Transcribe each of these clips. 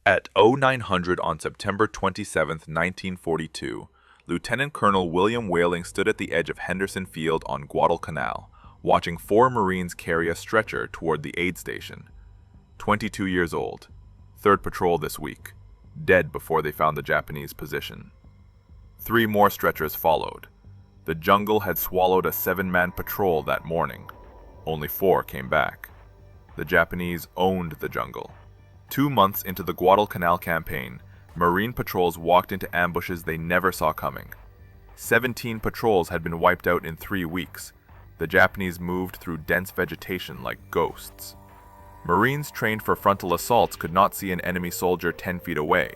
At 0900 on September 27, 1942, Lieutenant Colonel William Whaling stood at the edge of Henderson Field on Guadalcanal, watching 4 Marines carry a stretcher toward the aid station. 22 years old, 3rd patrol this week, dead before they found the Japanese position. 3 more stretchers followed. The jungle had swallowed a 7-man patrol that morning. Only 4 came back. The Japanese owned the jungle. 2 months into the Guadalcanal campaign, Marine patrols walked into ambushes they never saw coming. 17 patrols had been wiped out in 3 weeks. The Japanese moved through dense vegetation like ghosts. Marines trained for frontal assaults could not see an enemy soldier 10 feet away.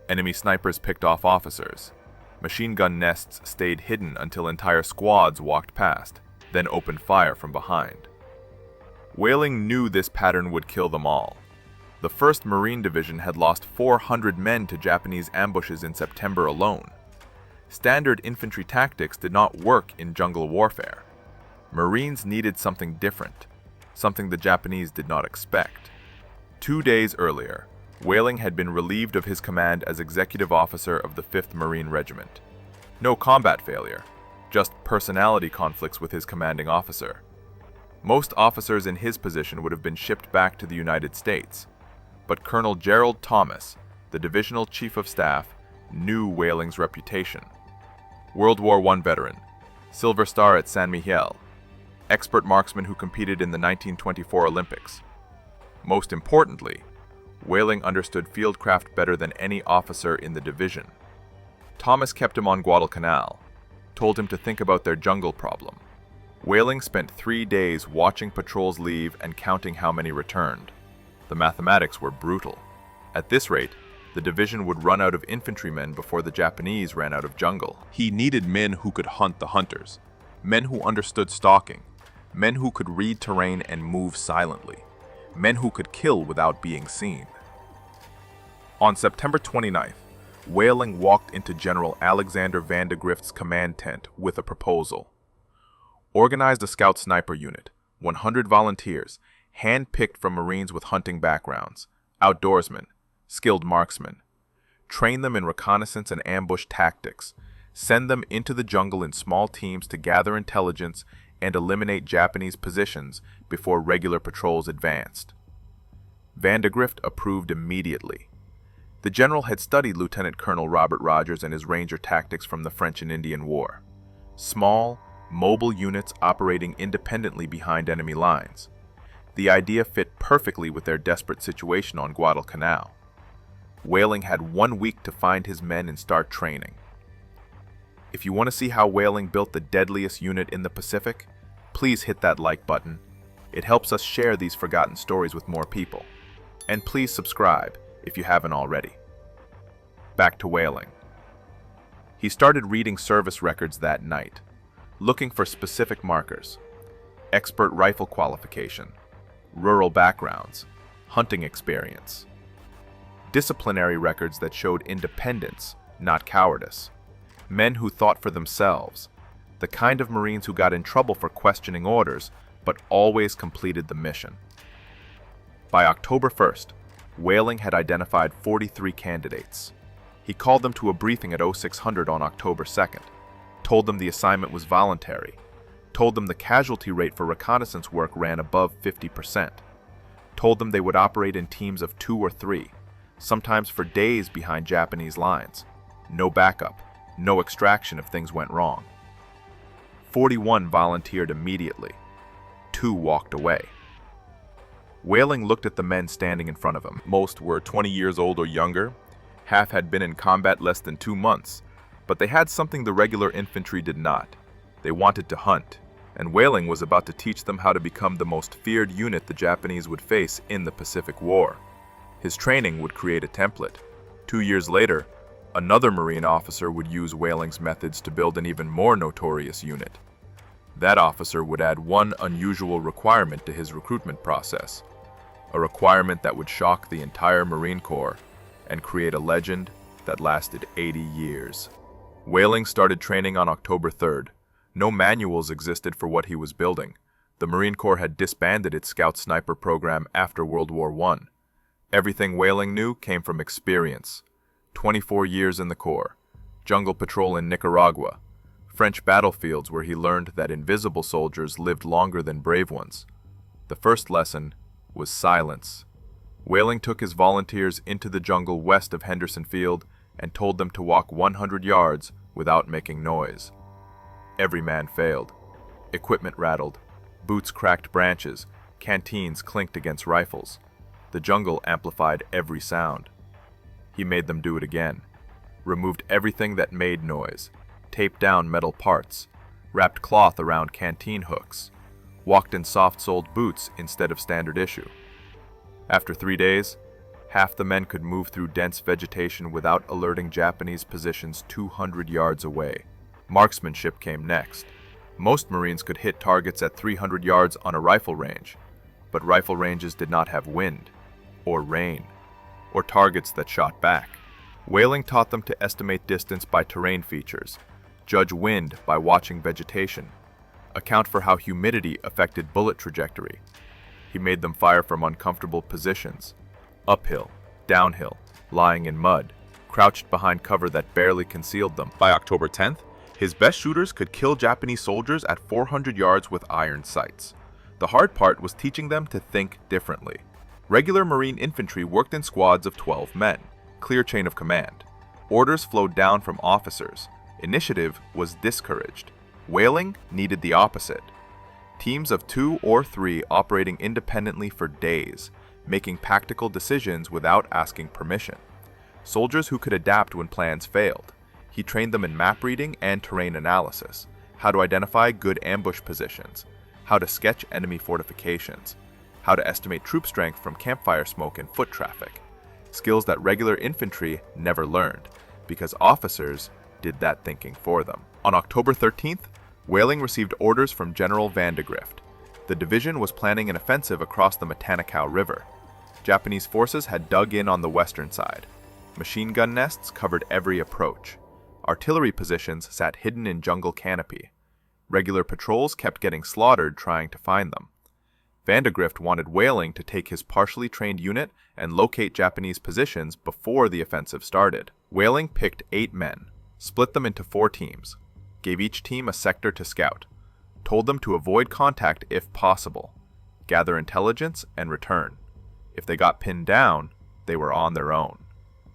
Enemy snipers picked off officers. Machine gun nests stayed hidden until entire squads walked past, then opened fire from behind. Whaling knew this pattern would kill them all. The 1st Marine Division had lost 400 men to Japanese ambushes in September alone. Standard infantry tactics did not work in jungle warfare. Marines needed something different, something the Japanese did not expect. 2 days earlier, Whaling had been relieved of his command as executive officer of the 5th Marine Regiment. No combat failure, just personality conflicts with his commanding officer. Most officers in his position would have been shipped back to the United States. But Colonel Gerald Thomas, the Divisional Chief of Staff, knew Whaling's reputation. World War I veteran, Silver Star at San Miguel, expert marksman who competed in the 1924 Olympics. Most importantly, Whaling understood fieldcraft better than any officer in the division. Thomas kept him on Guadalcanal, told him to think about their jungle problem. Whaling spent 3 days watching patrols leave and counting how many returned. The mathematics were brutal. At this rate, the division would run out of infantrymen before the Japanese ran out of jungle. He needed men who could hunt the hunters, men who understood stalking, men who could read terrain and move silently, men who could kill without being seen. On September 29th, Whaling walked into General Alexander Van de Grift's command tent with a proposal. Organized a scout sniper unit, 100 volunteers, hand-picked from Marines with hunting backgrounds, outdoorsmen, skilled marksmen. Train them in reconnaissance and ambush tactics. Send them into the jungle in small teams to gather intelligence and eliminate Japanese positions before regular patrols advanced. Van de Grift approved immediately. The general had studied Lieutenant Colonel Robert Rogers and his Ranger tactics from the French and Indian War. Small, mobile units operating independently behind enemy lines. The idea fit perfectly with their desperate situation on Guadalcanal. Whaling had 1 week to find his men and start training. If you want to see how Whaling built the deadliest unit in the Pacific, please hit that like button. It helps us share these forgotten stories with more people. And please subscribe if you haven't already. Back to Whaling. He started reading service records that night, looking for specific markers: expert rifle qualification, rural backgrounds, hunting experience. Disciplinary records that showed independence, not cowardice. Men who thought for themselves. The kind of Marines who got in trouble for questioning orders, but always completed the mission. By October 1st, Whaling had identified 43 candidates. He called them to a briefing at 0600 on October 2nd, told them the assignment was voluntary, told them the casualty rate for reconnaissance work ran above 50%, told them they would operate in teams of 2 or 3, sometimes for days behind Japanese lines. No backup, no extraction if things went wrong. 41 volunteered immediately. 2 walked away. Whaling looked at the men standing in front of him. Most were 20 years old or younger. Half had been in combat less than 2 months, but they had something the regular infantry did not. They wanted to hunt, and Whaling was about to teach them how to become the most feared unit the Japanese would face in the Pacific War. His training would create a template. 2 years later, another Marine officer would use Whaling's methods to build an even more notorious unit. That officer would add one unusual requirement to his recruitment process, a requirement that would shock the entire Marine Corps and create a legend that lasted 80 years. Whaling started training on October 3rd. No manuals existed for what he was building. The Marine Corps had disbanded its Scout Sniper program after World War I. Everything Whaling knew came from experience. 24 years in the Corps, jungle patrol in Nicaragua, French battlefields where he learned that invisible soldiers lived longer than brave ones. The first lesson was silence. Whaling took his volunteers into the jungle west of Henderson Field and told them to walk 100 yards without making noise. Every man failed. Equipment rattled, boots cracked branches, canteens clinked against rifles. The jungle amplified every sound. He made them do it again. Removed everything that made noise, taped down metal parts, wrapped cloth around canteen hooks, walked in soft-soled boots instead of standard issue. After 3 days, half the men could move through dense vegetation without alerting Japanese positions 200 yards away. Marksmanship came next. Most Marines could hit targets at 300 yards on a rifle range, but rifle ranges did not have wind, or rain, or targets that shot back. Whaling taught them to estimate distance by terrain features, judge wind by watching vegetation, account for how humidity affected bullet trajectory. He made them fire from uncomfortable positions, uphill, downhill, lying in mud, crouched behind cover that barely concealed them. By October 10th, his best shooters could kill Japanese soldiers at 400 yards with iron sights. The hard part was teaching them to think differently. Regular Marine infantry worked in squads of 12 men, clear chain of command. Orders flowed down from officers. Initiative was discouraged. Whaling needed the opposite. Teams of 2 or 3 operating independently for days, making tactical decisions without asking permission. Soldiers who could adapt when plans failed. He trained them in map reading and terrain analysis, how to identify good ambush positions, how to sketch enemy fortifications, how to estimate troop strength from campfire smoke and foot traffic. Skills that regular infantry never learned, because officers did that thinking for them. On October 13th, Whaling received orders from General Vandegrift. The division was planning an offensive across the Matanakaw River. Japanese forces had dug in on the western side. Machine gun nests covered every approach. Artillery positions sat hidden in jungle canopy. Regular patrols kept getting slaughtered trying to find them. Vandegrift wanted Whaling to take his partially trained unit and locate Japanese positions before the offensive started. Whaling picked 8 men, split them into 4 teams, gave each team a sector to scout, told them to avoid contact if possible, gather intelligence, and return. If they got pinned down, they were on their own.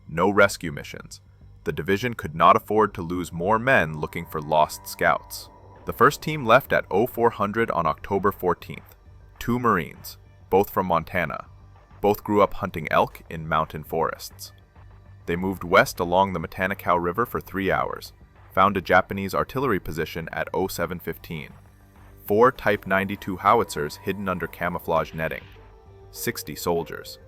No rescue missions. The division could not afford to lose more men looking for lost scouts. The first team left at 0400 on October 14th. 2 Marines, both from Montana. Both grew up hunting elk in mountain forests. They moved west along the Matanakaw River for 3 hours, found a Japanese artillery position at 0715. 4 Type 92 howitzers hidden under camouflage netting. 60 soldiers.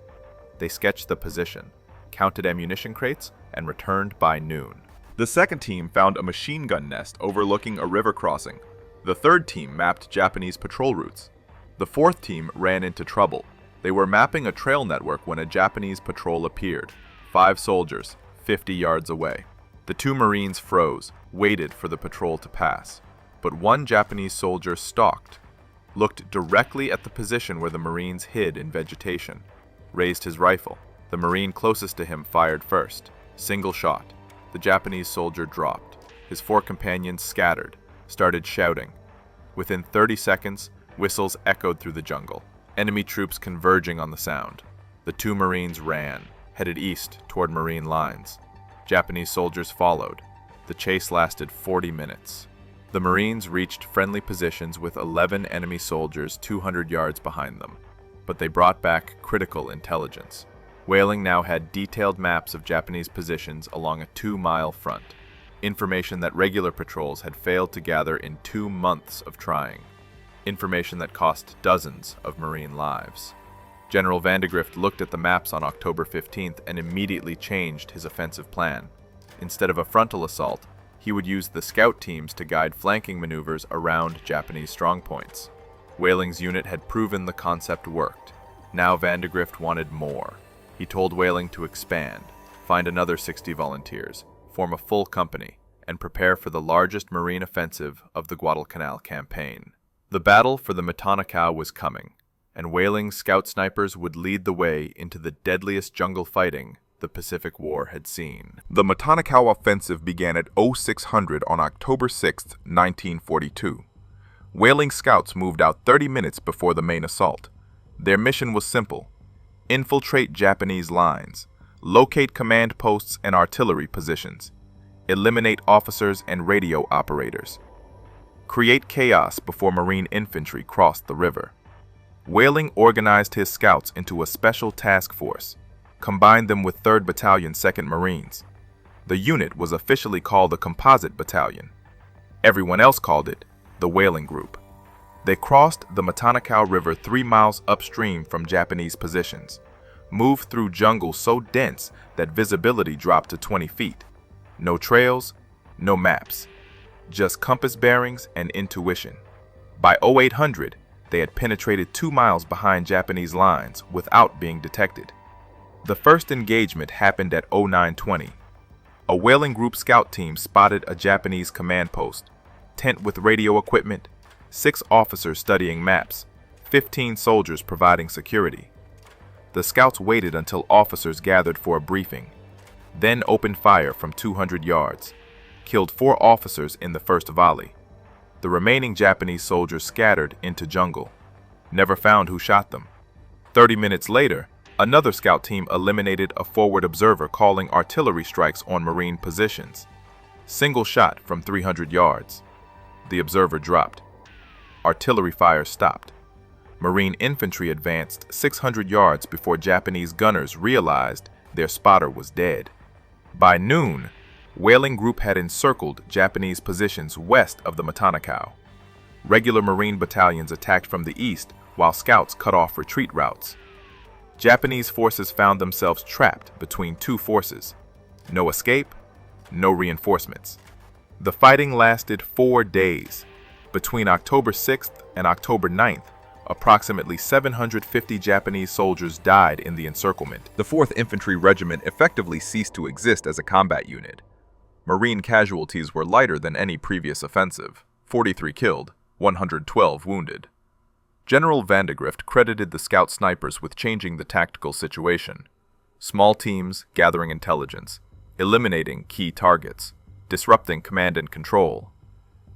They sketched the position, counted ammunition crates, and returned by noon. The second team found a machine gun nest overlooking a river crossing. The third team mapped Japanese patrol routes. The fourth team ran into trouble. They were mapping a trail network when a Japanese patrol appeared. 5 soldiers, 50 yards away. The 2 Marines froze, waited for the patrol to pass. But one Japanese soldier stalked, looked directly at the position where the Marines hid in vegetation, raised his rifle. The Marine closest to him fired first. Single shot. The Japanese soldier dropped. His 4 companions scattered, started shouting. Within 30 seconds, whistles echoed through the jungle, enemy troops converging on the sound. The 2 Marines ran, headed east toward Marine lines. Japanese soldiers followed. The chase lasted 40 minutes. The Marines reached friendly positions with 11 enemy soldiers 200 yards behind them, but they brought back critical intelligence. Whaling now had detailed maps of Japanese positions along a 2-mile front, information that regular patrols had failed to gather in 2 months of trying, information that cost dozens of Marine lives. General Vandegrift looked at the maps on October 15th and immediately changed his offensive plan. Instead of a frontal assault, he would use the scout teams to guide flanking maneuvers around Japanese strongpoints. Whaling's unit had proven the concept worked. Now Vandegrift wanted more. He told Whaling to expand, find another 60 volunteers, form a full company, and prepare for the largest Marine offensive of the Guadalcanal campaign. The battle for the Matanakaw was coming. and Whaling's scout snipers would lead the way into the deadliest jungle fighting the Pacific War had seen. The Matanakaw offensive began at 0600 on October 6, 1942. Whaling scouts moved out 30 minutes before the main assault. Their mission was simple: infiltrate Japanese lines, locate command posts and artillery positions, eliminate officers and radio operators, create chaos before Marine infantry crossed the river. Whaling organized his scouts into a special task force, combined them with 3rd Battalion 2nd Marines. The unit was officially called the Composite Battalion. Everyone else called it the Whaling Group. They crossed the Matanakaw River 3 miles upstream from Japanese positions, moved through jungle so dense that visibility dropped to 20 feet. No trails, no maps, just compass bearings and intuition. By 0800, they had penetrated 2 miles behind Japanese lines without being detected. The first engagement happened at 0920. A Whaling Group scout team spotted a Japanese command post, tent with radio equipment, 6 officers studying maps, 15 soldiers providing security. The scouts waited until officers gathered for a briefing, then opened fire from 200 yards, killed 4 officers in the first volley. The remaining Japanese soldiers scattered into jungle, never found who shot them. 30 minutes later, another scout team eliminated a forward observer calling artillery strikes on Marine positions. Single shot from 300 yards. The observer dropped. Artillery fire stopped. Marine infantry advanced 600 yards before Japanese gunners realized their spotter was dead. By noon, Whaling Group had encircled Japanese positions west of the Matanakaw. Regular Marine battalions attacked from the east, while scouts cut off retreat routes. Japanese forces found themselves trapped between 2 forces. No escape, no reinforcements. The fighting lasted 4 days. Between October 6th and October 9th, approximately 750 Japanese soldiers died in the encirclement. The 4th Infantry Regiment effectively ceased to exist as a combat unit. Marine casualties were lighter than any previous offensive: 43 killed, 112 wounded. General Vandegrift credited the scout snipers with changing the tactical situation. Small teams gathering intelligence, eliminating key targets, disrupting command and control.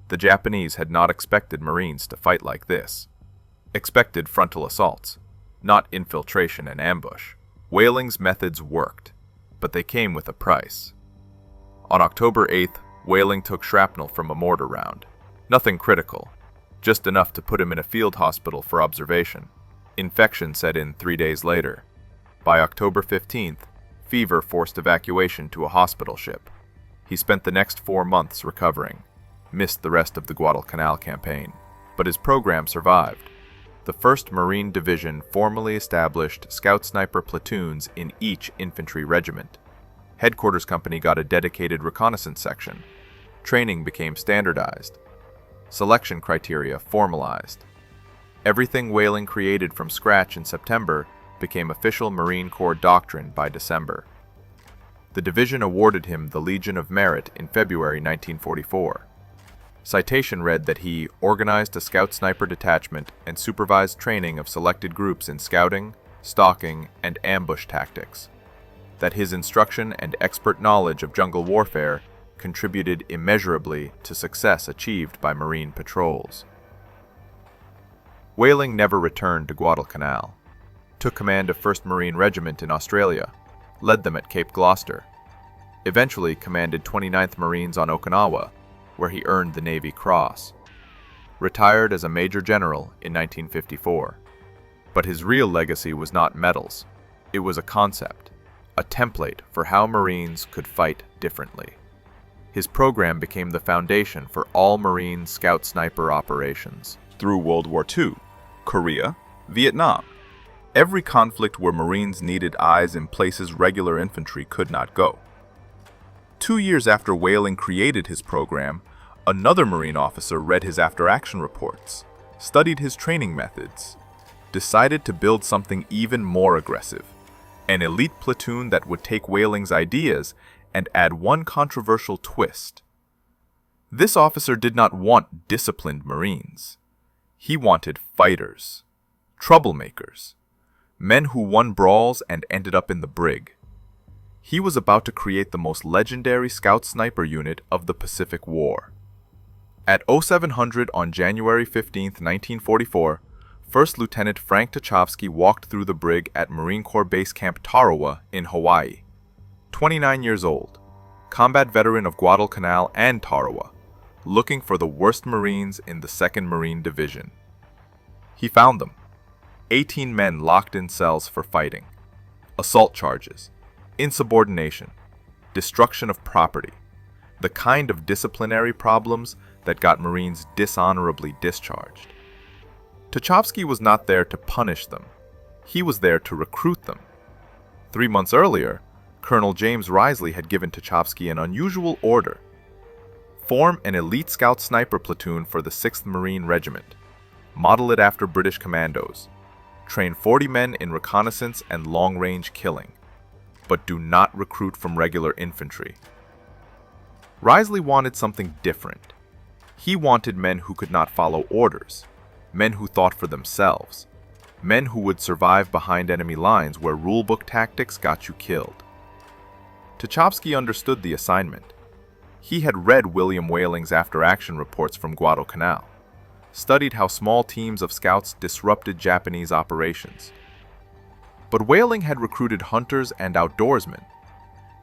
The Japanese had not expected Marines to fight like this. Expected frontal assaults, not infiltration and ambush. Whaling's methods worked, but they came with a price. On October 8th, Whaling took shrapnel from a mortar round. Nothing critical, just enough to put him in a field hospital for observation. Infection set in 3 days later. By October 15th, fever forced evacuation to a hospital ship. He spent the next 4 months recovering, missed the rest of the Guadalcanal campaign, but his program survived. The 1st Marine Division formally established scout sniper platoons in each infantry regiment. Headquarters Company got a dedicated reconnaissance section. Training became standardized. Selection criteria formalized. Everything Whaling created from scratch in September became official Marine Corps doctrine by December. The division awarded him the Legion of Merit in February 1944. Citation read that he organized a scout sniper detachment and supervised training of selected groups in scouting, stalking, and ambush tactics. That his instruction and expert knowledge of jungle warfare contributed immeasurably to success achieved by Marine patrols. Whaling never returned to Guadalcanal. Took command of 1st Marine Regiment in Australia, led them at Cape Gloucester. Eventually commanded 29th Marines on Okinawa, where he earned the Navy Cross. Retired as a Major General in 1954. But his real legacy was not medals. It was a concept, a template for how Marines could fight differently. His program became the foundation for all Marine scout sniper operations. Through World War II, Korea, Vietnam, every conflict where Marines needed eyes in places regular infantry could not go. 2 years after Whaling created his program, another Marine officer read his after-action reports, studied his training methods, decided to build something even more aggressive, an elite platoon that would take Whaling's ideas and add one controversial twist. This officer did not want disciplined Marines. He wanted fighters, Troublemakers. Men who won brawls and ended up in the Brig. He was about to create the most legendary scout sniper unit of the Pacific War. At 0700 on January 15, 1944, First Lieutenant Frank Tachovsky walked through the Brig at Marine Corps Base Camp Tarawa in Hawaii. 29 years old, combat veteran of Guadalcanal and Tarawa, looking for the worst Marines in the 2nd Marine Division. He found them. 18 men locked in cells for fighting, assault charges, insubordination, destruction of property, the kind of disciplinary problems that got Marines dishonorably discharged. Tachovsky was not there to punish them. He was there to recruit them. 3 months earlier, Colonel James Risley had given Tachovsky an unusual order. Form an elite scout sniper platoon for the 6th Marine Regiment. Model it after British commandos. Train 40 men in reconnaissance and long-range killing. But do not recruit from regular infantry. Risley wanted something different. He wanted men who could not follow orders, men who thought for themselves, men who would survive behind enemy lines where rulebook tactics got you killed. Tachovsky understood the assignment. He had read William Whaling's after-action reports from Guadalcanal, studied how small teams of scouts disrupted Japanese operations. But Whaling had recruited hunters and outdoorsmen,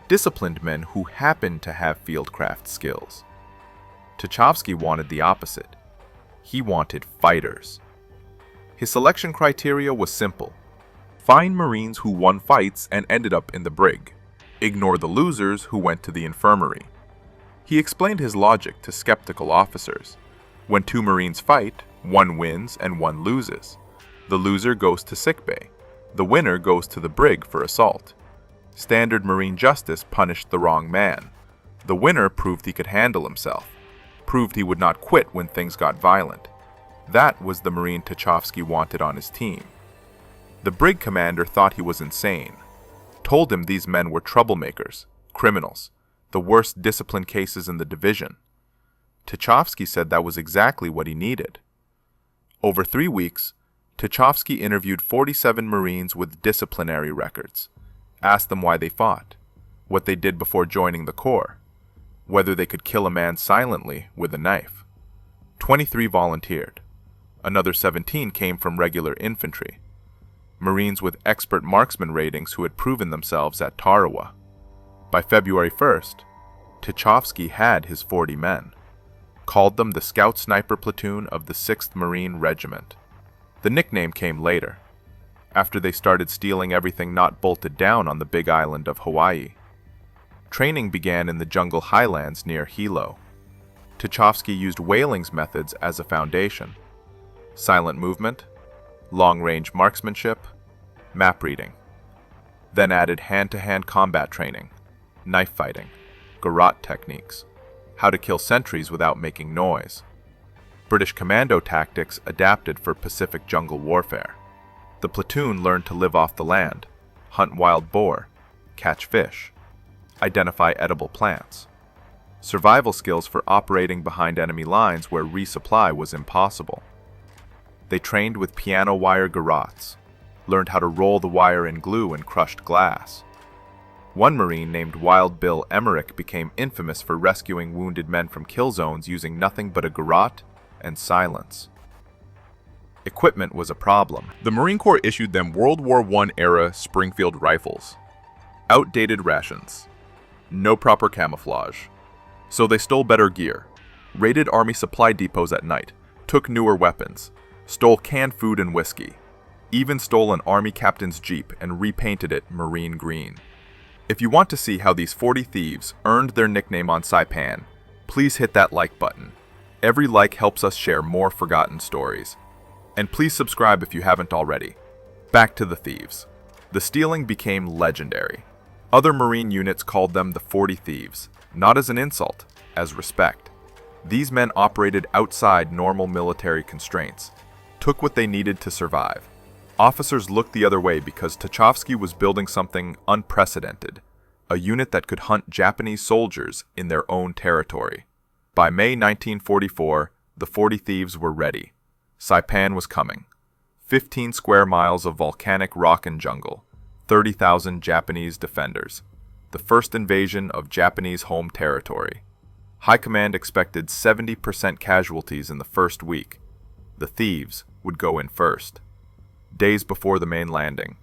disciplined men who happened to have fieldcraft skills. Tachovsky wanted the opposite. He wanted fighters. His selection criteria was simple. Find Marines who won fights and ended up in the Brig. Ignore the losers who went to the infirmary. He explained his logic to skeptical officers. When 2 Marines fight, 1 wins and 1 loses. The loser goes to sickbay. The winner goes to the Brig for assault. Standard Marine justice punished the wrong man. The winner proved he could handle himself, proved he would not quit when things got violent. That was the Marine Tachovsky wanted on his team. The Brig commander thought he was insane, told him these men were troublemakers, criminals, the worst discipline cases in the division. Tachovsky said that was exactly what he needed. Over 3 weeks, Tachovsky interviewed 47 Marines with disciplinary records, asked them why they fought, what they did before joining the Corps, whether they could kill a man silently with a knife. 23 volunteered. Another 17 came from regular infantry, Marines with expert marksman ratings who had proven themselves at Tarawa. By February 1st, Tachovsky had his 40 men, called them the Scout Sniper Platoon of the 6th Marine Regiment. The nickname came later, after they started stealing everything not bolted down on the big island of Hawaii. Training began in the jungle highlands near Hilo. Tachovsky used Whaling's methods as a foundation. Silent movement, long-range marksmanship, map reading. Then added hand-to-hand combat training, knife fighting, garrote techniques, how to kill sentries without making noise. British commando tactics adapted for Pacific jungle warfare. The platoon learned to live off the land, hunt wild boar, catch fish, identify edible plants. Survival skills for operating behind enemy lines where resupply was impossible. They trained with piano wire garrotes, learned how to roll the wire in glue and crushed glass. One Marine named Wild Bill Emmerich became infamous for rescuing wounded men from kill zones using nothing but a garrote and silence. Equipment was a problem. The Marine Corps issued them World War I-era Springfield rifles. Outdated rations. No proper camouflage. So they stole better gear, raided Army supply depots at night, took newer weapons, stole canned food and whiskey, even stole an Army captain's Jeep and repainted it marine green. If you want to see how these 40 thieves earned their nickname on Saipan, please hit that like button. Every like helps us share more forgotten stories. And please subscribe if you haven't already. Back to the thieves. The stealing became legendary. Other Marine units called them the 40 Thieves, not as an insult, as respect. These men operated outside normal military constraints, took what they needed to survive. Officers looked the other way because Tachovsky was building something unprecedented, a unit that could hunt Japanese soldiers in their own territory. By May 1944, the 40 Thieves were ready. Saipan was coming. 15 square miles of volcanic rock and jungle, 30,000 Japanese defenders. The first invasion of Japanese home territory. High Command expected 70% casualties in the first week. The Thieves would go in first. Days before the main landing,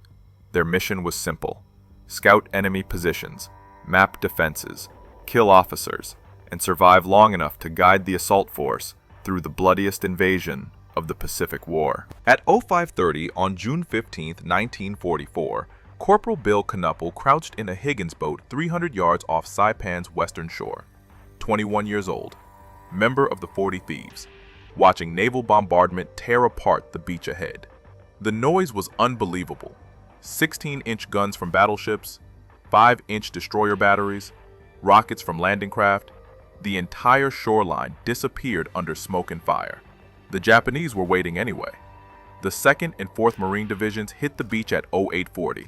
their mission was simple: scout enemy positions, map defenses, kill officers, and survive long enough to guide the assault force through the bloodiest invasion of the Pacific War. At 0530 on June 15, 1944, Corporal Bill Knuppel crouched in a Higgins boat 300 yards off Saipan's western shore. 21 years old, member of the 40 Thieves, watching naval bombardment tear apart the beach ahead. The noise was unbelievable. 16-inch guns from battleships, 5-inch destroyer batteries, rockets from landing craft. The entire shoreline disappeared under smoke and fire. The Japanese were waiting anyway. The 2nd and 4th Marine Divisions hit the beach at 0840.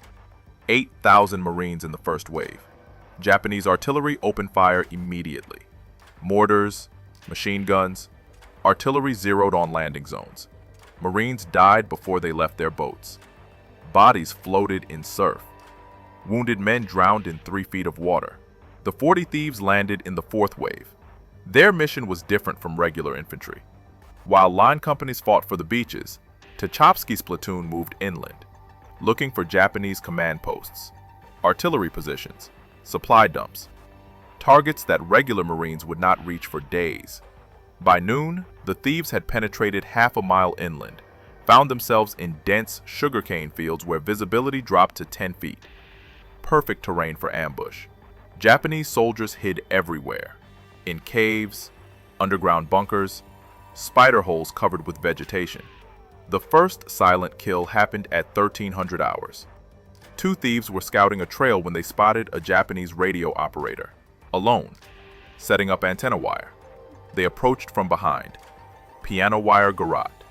8,000 Marines in the first wave. Japanese artillery opened fire immediately. Mortars, machine guns, artillery zeroed on landing zones. Marines died before they left their boats. Bodies floated in surf. Wounded men drowned in 3 feet of water. The 40 Thieves landed in the 4th wave. Their mission was different from regular infantry. While line companies fought for the beaches, Tachovsky's platoon moved inland, looking for Japanese command posts, artillery positions, supply dumps, targets that regular Marines would not reach for days. By noon, the Thieves had penetrated half a mile inland, found themselves in dense sugarcane fields where visibility dropped to 10 feet. Perfect terrain for ambush. Japanese soldiers hid everywhere, in caves, underground bunkers, spider holes covered with vegetation. The first silent kill happened at 1300 hours. 2 Thieves were scouting a trail when they spotted a Japanese radio operator, alone, setting up antenna wire. They approached from behind. Piano wire garrote.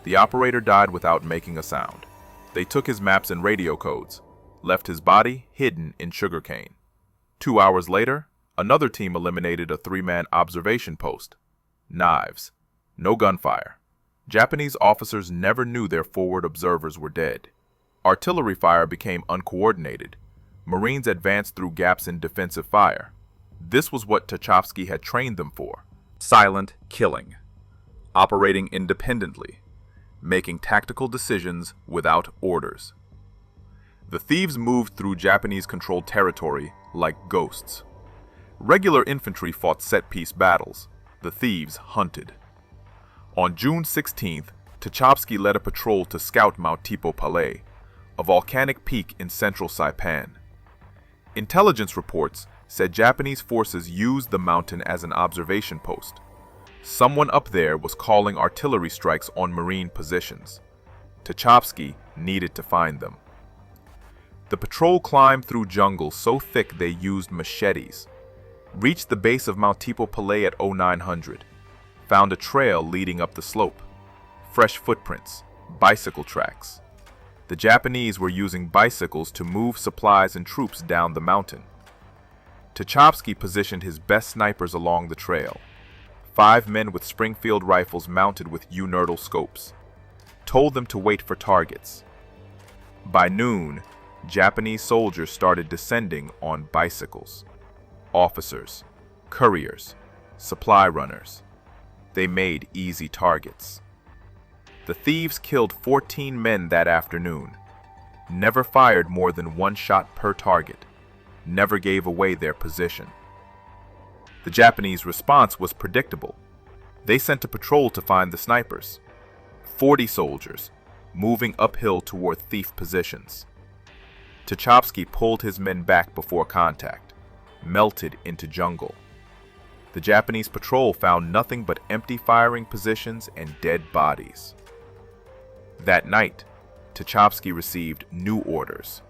The operator died without making a sound. They took his maps and radio codes, left his body hidden in sugarcane. 2 hours later, another team eliminated a 3-man observation post. Knives. No gunfire. Japanese officers never knew their forward observers were dead. Artillery fire became uncoordinated. Marines advanced through gaps in defensive fire. This was what Tachovsky had trained them for. Silent killing. Operating independently. Making tactical decisions without orders. The Thieves moved through Japanese-controlled territory like ghosts. Regular infantry fought set-piece battles. The Thieves hunted. On June 16th, Tachovsky led a patrol to scout Mount Tipo Palais, a volcanic peak in central Saipan. Intelligence reports said Japanese forces used the mountain as an observation post. Someone up there was calling artillery strikes on Marine positions. Tachovsky needed to find them. The patrol climbed through jungle so thick they used machetes, reached the base of Mount Tipo Palais at 0900, found a trail leading up the slope, fresh footprints, bicycle tracks. The Japanese were using bicycles to move supplies and troops down the mountain. Tachovsky positioned his best snipers along the trail, 5 men with Springfield rifles mounted with U-Nerdle scopes, told them to wait for targets. By noon, Japanese soldiers started descending on bicycles. Officers, couriers, supply runners. They made easy targets. The Thieves killed 14 men that afternoon, never fired more than 1 shot per target, never gave away their position. The Japanese response was predictable. They sent a patrol to find the snipers. 40 soldiers, moving uphill toward thief positions. Tachovsky pulled his men back before contact, melted into jungle. The Japanese patrol found nothing but empty firing positions and dead bodies. That night, Tachovsky received new orders.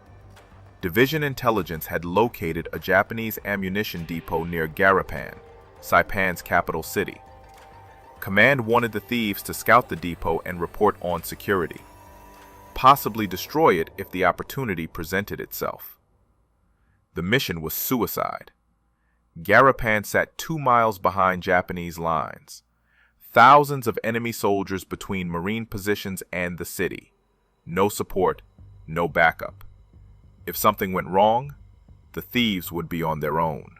Division intelligence had located a Japanese ammunition depot near Garapan, Saipan's capital city. Command wanted the Thieves to scout the depot and report on security, possibly destroy it if the opportunity presented itself. The mission was suicide. Garapan sat 2 miles behind Japanese lines, thousands of enemy soldiers between Marine positions and the city. No support, no backup. If something went wrong, the thieves would be on their own.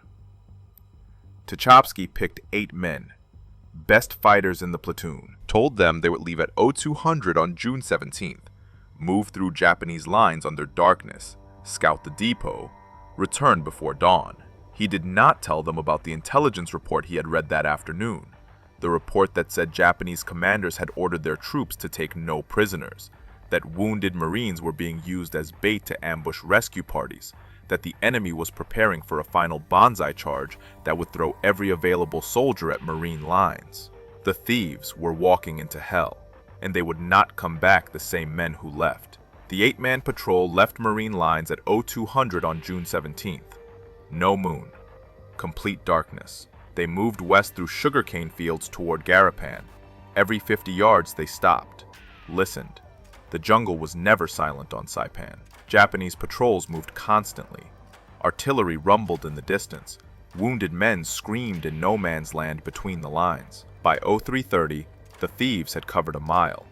Tachovsky picked 8 men, best fighters in the platoon, told them they would leave at 0200 on June 17th, move through Japanese lines under darkness, scout the depot, return before dawn. He did not tell them about the intelligence report he had read that afternoon, the report that said Japanese commanders had ordered their troops to take no prisoners, that wounded Marines were being used as bait to ambush rescue parties, that the enemy was preparing for a final Banzai charge that would throw every available soldier at Marine lines. The thieves were walking into hell, and they would not come back the same men who left. The 8-man patrol left Marine lines at 0200 on June 17th. No moon. Complete darkness. They moved west through sugarcane fields toward Garapan. Every 50 yards they stopped, listened. The jungle was never silent on Saipan. Japanese patrols moved constantly. Artillery rumbled in the distance. Wounded men screamed in no man's land between the lines. By 0330, the thieves had covered a mile,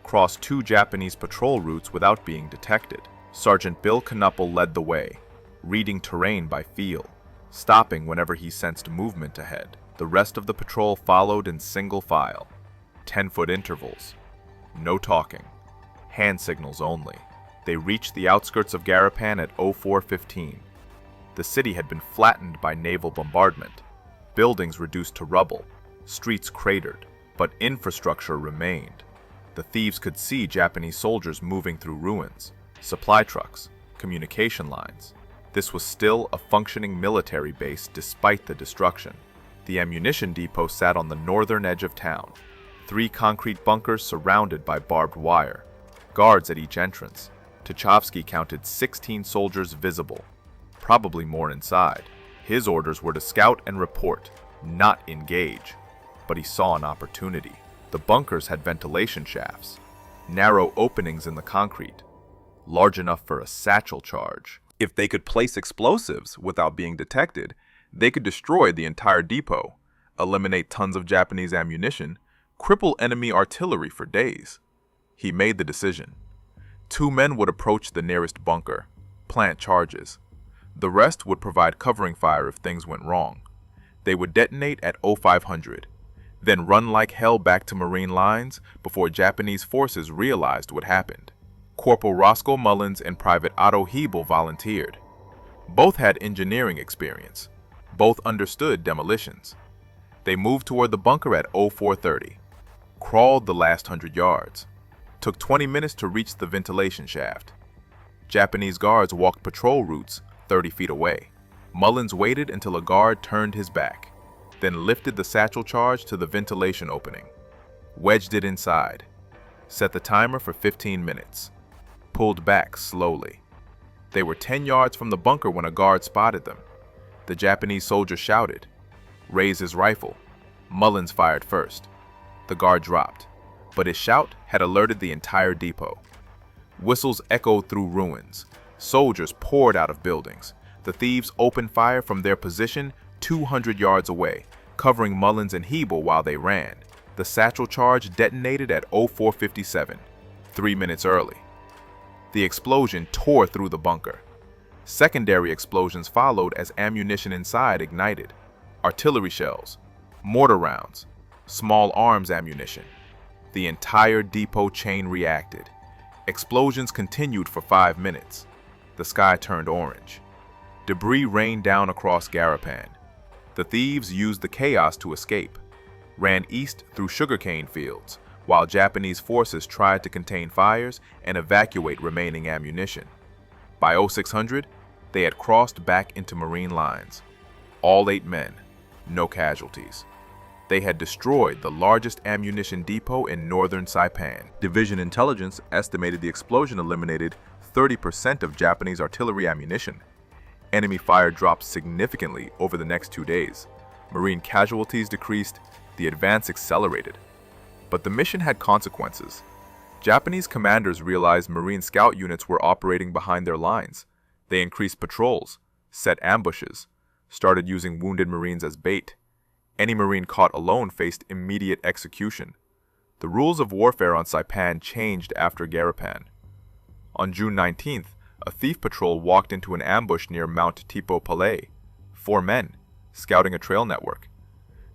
crossed 2 Japanese patrol routes without being detected. Sergeant Bill Knuppel led the way, reading terrain by feel, stopping whenever he sensed movement ahead. The rest of the patrol followed in single file, 10-foot intervals. No talking. Hand signals only. They reached the outskirts of Garapan at 0415. The city had been flattened by naval bombardment, buildings reduced to rubble, streets cratered, but infrastructure remained. The thieves could see Japanese soldiers moving through ruins, supply trucks, communication lines. This was still a functioning military base despite the destruction. The ammunition depot sat on the northern edge of town, 3 concrete bunkers surrounded by barbed wire, guards at each entrance. Tachovsky counted 16 soldiers visible, probably more inside. His orders were to scout and report, not engage. But he saw an opportunity. The bunkers had ventilation shafts, narrow openings in the concrete, large enough for a satchel charge. If they could place explosives without being detected, they could destroy the entire depot, eliminate tons of Japanese ammunition, cripple enemy artillery for days. He made the decision. 2 men would approach the nearest bunker, plant charges. The rest would provide covering fire if things went wrong. They would detonate at 0500, then run like hell back to Marine lines before Japanese forces realized what happened. Corporal Roscoe Mullins and Private Otto Hebel volunteered. Both had engineering experience. Both understood demolitions. They moved toward the bunker at 0430, crawled the last 100 yards. Took 20 minutes to reach the ventilation shaft. Japanese guards walked patrol routes 30 feet away. Mullins waited until a guard turned his back, then lifted the satchel charge to the ventilation opening, wedged it inside, set the timer for 15 minutes, pulled back slowly. They were 10 yards from the bunker when a guard spotted them. The Japanese soldier shouted, raised his rifle. Mullins fired first. The guard dropped, but his shout had alerted the entire depot. Whistles echoed through ruins. Soldiers poured out of buildings. The thieves opened fire from their position 200 yards away, covering Mullins and Hebel while they ran. The satchel charge detonated at 0457, 3 minutes early. The explosion tore through the bunker. Secondary explosions followed as ammunition inside ignited. Artillery shells, mortar rounds, small arms ammunition. The entire depot chain reacted. Explosions continued for 5 minutes. The sky turned orange. Debris rained down across Garapan. The thieves used the chaos to escape, ran east through sugarcane fields, while Japanese forces tried to contain fires and evacuate remaining ammunition. By 0600, they had crossed back into Marine lines. All 8 men, no casualties. They had destroyed the largest ammunition depot in northern Saipan. Division intelligence estimated the explosion eliminated 30% of Japanese artillery ammunition. Enemy fire dropped significantly over the next 2 days. Marine casualties decreased, the advance accelerated. But the mission had consequences. Japanese commanders realized Marine scout units were operating behind their lines. They increased patrols, set ambushes, started using wounded Marines as bait. Any Marine caught alone faced immediate execution. The rules of warfare on Saipan changed after Garapan. On June 19th, a thief patrol walked into an ambush near Mount Tipo Palais. 4 men, scouting a trail network.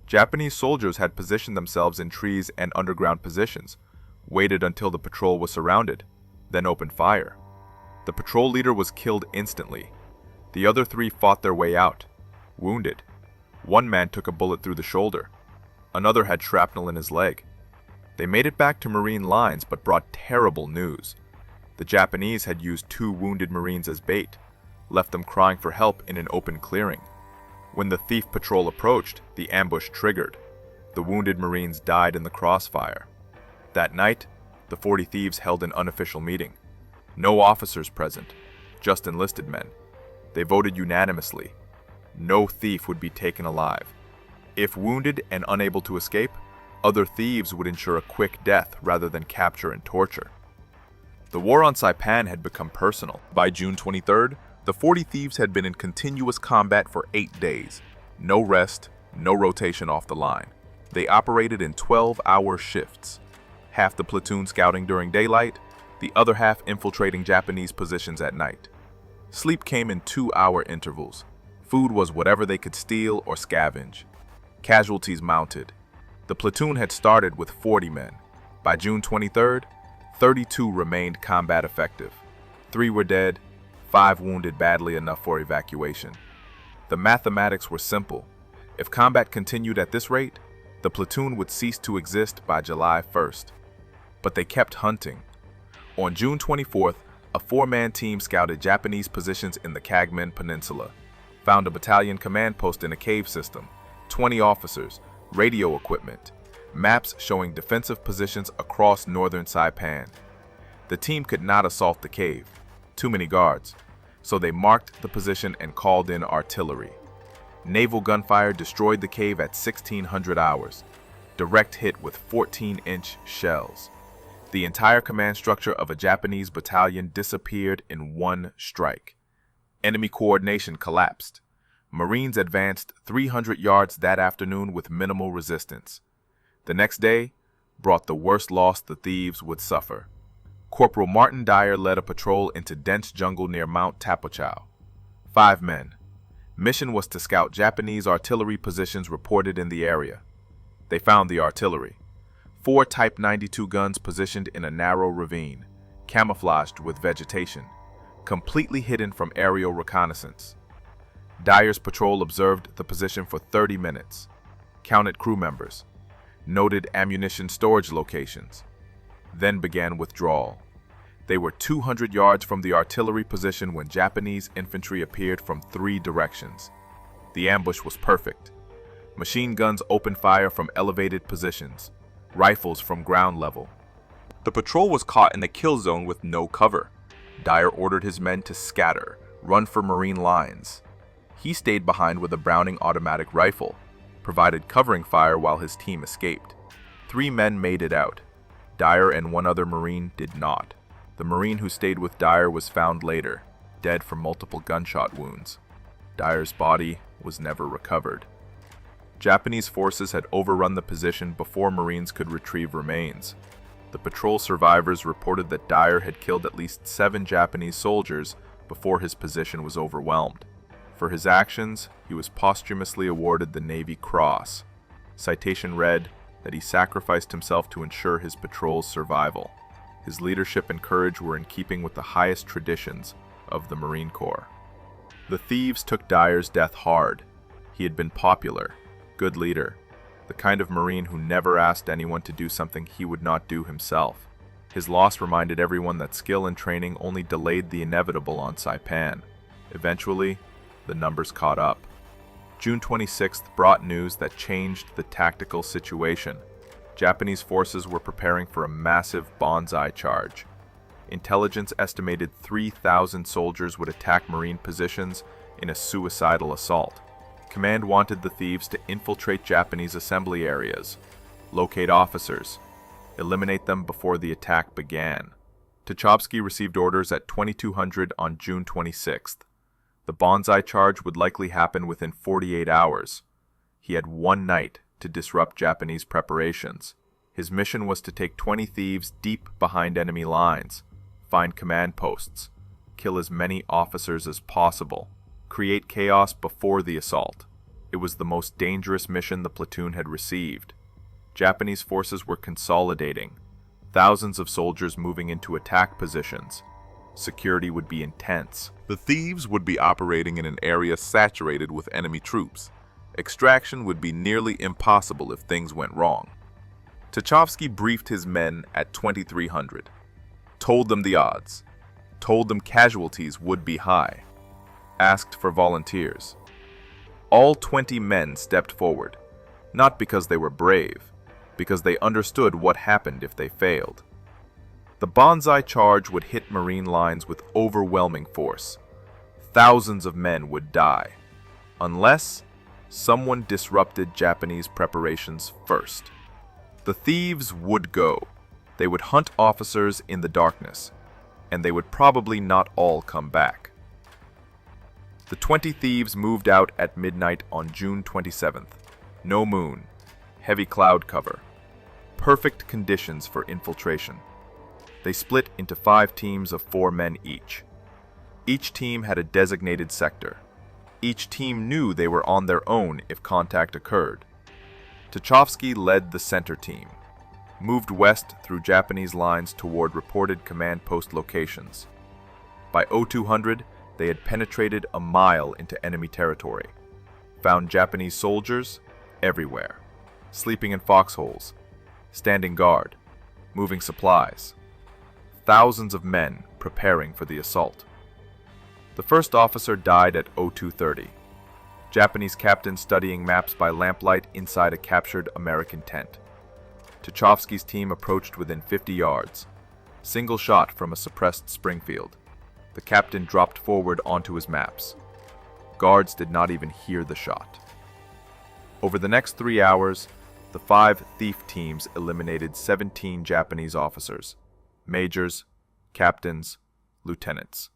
Japanese soldiers had positioned themselves in trees and underground positions, waited until the patrol was surrounded, then opened fire. The patrol leader was killed instantly. The other 3 fought their way out, wounded. 1 man took a bullet through the shoulder. Another had shrapnel in his leg. They made it back to Marine lines but brought terrible news. The Japanese had used 2 wounded Marines as bait, left them crying for help in an open clearing. When the thief patrol approached, the ambush triggered. The wounded Marines died in the crossfire. That night, the 40 thieves held an unofficial meeting. No officers present, just enlisted men. They voted unanimously. No thief would be taken alive. If wounded and unable to escape, other thieves would ensure a quick death rather than capture and torture. The war on Saipan had become personal. By June 23rd, the 40 thieves had been in continuous combat for 8 days. No rest, no rotation off the line. They operated in 12-hour shifts. Half the platoon scouting during daylight, the other half infiltrating Japanese positions at night. Sleep came in 2-hour intervals. Food was whatever they could steal or scavenge. Casualties mounted. The platoon had started with 40 men. By June 23rd, 32 remained combat effective. 3 were dead, 5 wounded badly enough for evacuation. The mathematics were simple. If combat continued at this rate, the platoon would cease to exist by July 1st. But they kept hunting. On June 24th, a 4-man team scouted Japanese positions in the Kagman Peninsula, found a battalion command post in a cave system, 20 officers, radio equipment, maps showing defensive positions across northern Saipan. The team could not assault the cave, too many guards, so they marked the position and called in artillery. Naval gunfire destroyed the cave at 1600 hours, direct hit with 14-inch shells. The entire command structure of a Japanese battalion disappeared in one strike. Enemy coordination collapsed. Marines advanced 300 yards that afternoon with minimal resistance. The next day brought the worst loss the thieves would suffer. Corporal Martin Dyer led a patrol into dense jungle near Mount Tapochau. 5 men. Mission was to scout Japanese artillery positions reported in the area. They found the artillery. 4 Type 92 guns positioned in a narrow ravine, camouflaged with vegetation, completely hidden from aerial reconnaissance. Dyer's patrol observed the position for 30 minutes, counted crew members, noted ammunition storage locations, then began withdrawal. They were 200 yards from the artillery position when Japanese infantry appeared from 3 directions. The ambush was perfect. Machine guns opened fire from elevated positions, rifles from ground level. The patrol was caught in the kill zone with no cover. Dyer ordered his men to scatter, run for Marine lines. He stayed behind with a Browning automatic rifle, provided covering fire while his team escaped. 3 men made it out. Dyer and 1 other Marine did not. The Marine who stayed with Dyer was found later, dead from multiple gunshot wounds. Dyer's body was never recovered. Japanese forces had overrun the position before Marines could retrieve remains. The patrol survivors reported that Dyer had killed at least 7 Japanese soldiers before his position was overwhelmed. For his actions, he was posthumously awarded the Navy Cross. Citation read that he sacrificed himself to ensure his patrol's survival. His leadership and courage were in keeping with the highest traditions of the Marine Corps. The thieves took Dyer's death hard. He had been popular, good leader, the kind of Marine who never asked anyone to do something he would not do himself. His loss reminded everyone that skill and training only delayed the inevitable on Saipan. Eventually, the numbers caught up. June 26th brought news that changed the tactical situation. Japanese forces were preparing for a massive Banzai charge. Intelligence estimated 3,000 soldiers would attack Marine positions in a suicidal assault. Command wanted the thieves to infiltrate Japanese assembly areas, locate officers, eliminate them before the attack began. Tachovsky received orders at 2200 on June 26th. The Banzai charge would likely happen within 48 hours. He had 1 night to disrupt Japanese preparations. His mission was to take 20 thieves deep behind enemy lines, Find command posts. Kill as many officers as possible. Create chaos before the assault. It was the most dangerous mission the platoon had received. Japanese forces were consolidating, thousands of soldiers moving into attack positions. Security would be intense. The Thieves would be operating in an area saturated with enemy troops. Extraction would be nearly impossible if things went wrong. Tachovsky briefed his men at 2300, told them the odds, told them casualties would be high, asked for volunteers. All 20 men stepped forward, not because they were brave, because they understood what happened if they failed. The Banzai charge would hit Marine lines with overwhelming force. Thousands of men would die, unless someone disrupted Japanese preparations first. The Thieves would go. They would hunt officers in the darkness, and they would probably not all come back. The 20 Thieves moved out at midnight on June 27th. No moon, heavy cloud cover, perfect conditions for infiltration. They split into 5 teams of 4 men each. Each team had a designated sector. Each team knew they were on their own if contact occurred. Tachovsky led the center team, moved west through Japanese lines toward reported command post locations. By 0200, they had penetrated a mile into enemy territory, found Japanese soldiers everywhere, sleeping in foxholes, standing guard, moving supplies. Thousands of men preparing for the assault. The first officer died at 0230. Japanese captain studying maps by lamplight inside a captured American tent. Tachovsky's team approached within 50 yards. Single shot from a suppressed Springfield. The captain dropped forward onto his maps. Guards did not even hear the shot. Over the next 3 hours, the 5 thief teams eliminated 17 Japanese officers, majors, captains, lieutenants.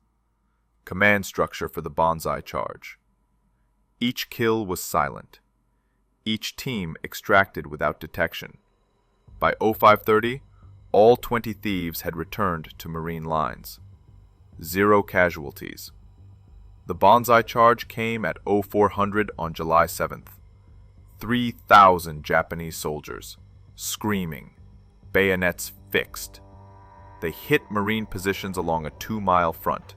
Command structure for the Banzai charge. Each kill was silent. Each team extracted without detection. By 0530, all 20 thieves had returned to Marine lines. 0 casualties. The Banzai charge came at 0400 on July 7th. 3,000 Japanese soldiers, screaming, bayonets fixed. They hit Marine positions along a 2-mile front.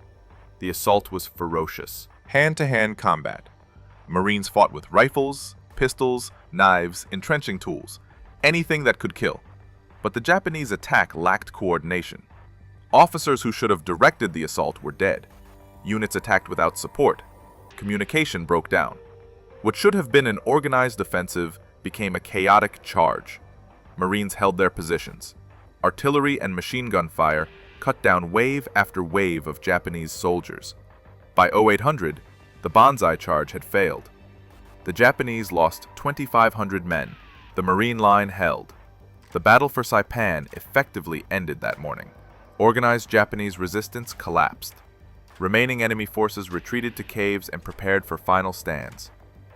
The assault was ferocious. Hand-to-hand combat. Marines fought with rifles, pistols, knives, entrenching tools, anything that could kill. But the Japanese attack lacked coordination. Officers who should have directed the assault were dead. Units attacked without support. Communication broke down. What should have been an organized offensive became a chaotic charge. Marines held their positions. Artillery and machine gun fire cut down wave after wave of Japanese soldiers. By 0800, the Banzai charge had failed. The Japanese lost 2,500 men. The Marine line held. The battle for Saipan effectively ended that morning. Organized Japanese resistance collapsed. Remaining enemy forces retreated to caves and prepared for final stands.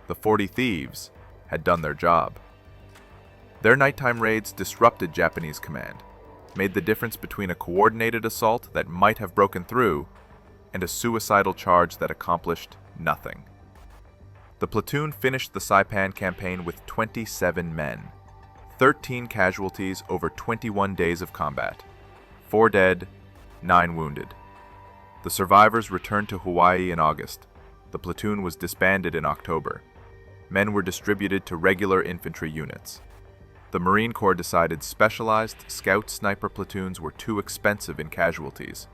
The 40 thieves had done their job. Their nighttime raids disrupted Japanese command, made the difference between a coordinated assault that might have broken through and a suicidal charge that accomplished nothing. The platoon finished the Saipan campaign with 27 men, 13 casualties over 21 days of combat, 4 dead, 9 wounded. The survivors returned to Hawaii in August. The platoon was disbanded in October. Men were distributed to regular infantry units. The Marine Corps decided specialized scout sniper platoons were too expensive in casualties,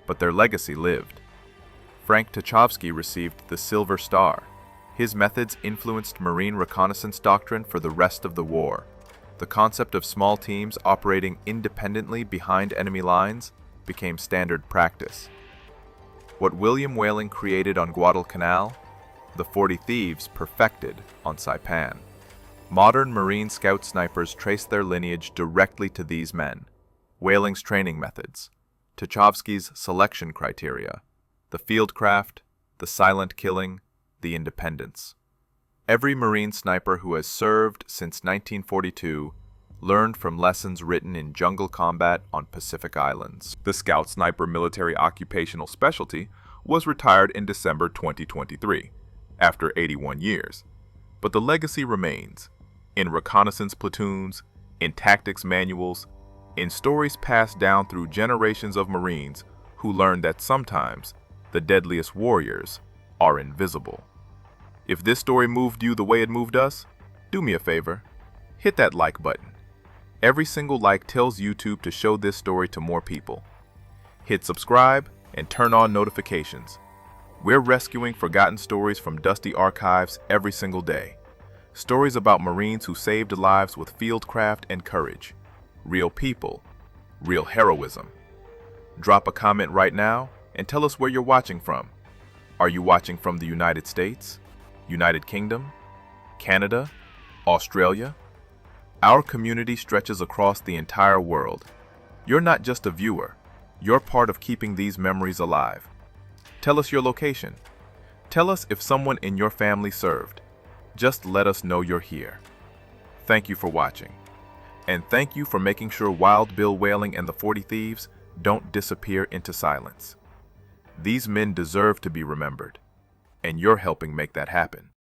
but their legacy lived. Frank Tachovsky received the Silver Star. His methods influenced Marine reconnaissance doctrine for the rest of the war. The concept of small teams operating independently behind enemy lines became standard practice. What William Whaling created on Guadalcanal, the 40 thieves perfected on Saipan. Modern Marine scout snipers trace their lineage directly to these men. Whaling's training methods, Tachovsky's selection criteria, the fieldcraft, the silent killing, the independence. Every Marine sniper who has served since 1942 learned from lessons written in jungle combat on Pacific Islands. The Scout Sniper military occupational specialty was retired in December 2023, after 81 years. But the legacy remains, in reconnaissance platoons, in tactics manuals, in stories passed down through generations of Marines who learned that sometimes the deadliest warriors are invisible. If this story moved you the way it moved us, do me a favor, hit that like button. Every single like tells YouTube to show this story to more people. Hit subscribe and turn on notifications. We're rescuing forgotten stories from dusty archives every single day. Stories about Marines who saved lives with fieldcraft and courage. Real people, real heroism. Drop a comment right now and tell us where you're watching from. Are you watching from the United States, United Kingdom, Canada, Australia? Our community stretches across the entire world. You're not just a viewer, you're part of keeping these memories alive. Tell us your location. Tell us if someone in your family served. Just let us know you're here. Thank you for watching. And thank you for making sure Wild Bill Whaling and the 40 Thieves don't disappear into silence. These men deserve to be remembered, and you're helping make that happen.